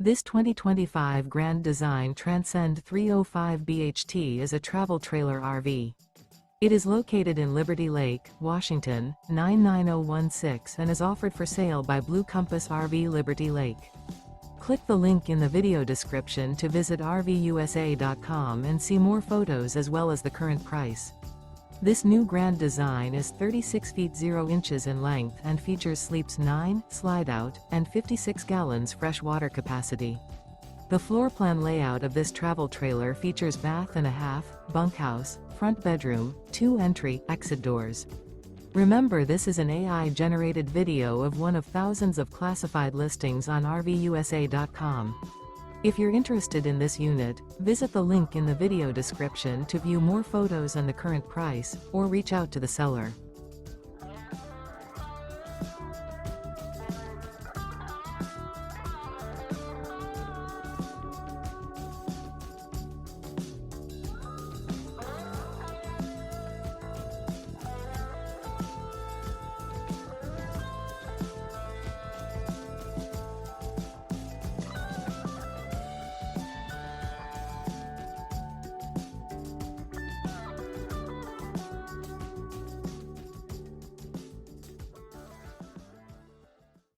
This 2025 Grand Design Transcend 305 BHT is a travel trailer RV. It is located in Liberty Lake, Washington, 99016 and is offered for sale by Blue Compass RV Liberty Lake. Click the link in the video description to visit RVUSA.com and see more photos as well as the current price. This new Grand Design is 36 feet 0 inches in length and features sleeps 9, slide-out, and 56 gallons fresh water capacity. The floor plan layout of this travel trailer features bath and a half, bunkhouse, front bedroom, 2 entry/exit doors. Remember, this is an AI-generated video of one of thousands of classified listings on RVUSA.com. If you're interested in this unit, visit the link in the video description to view more photos and the current price, or reach out to the seller.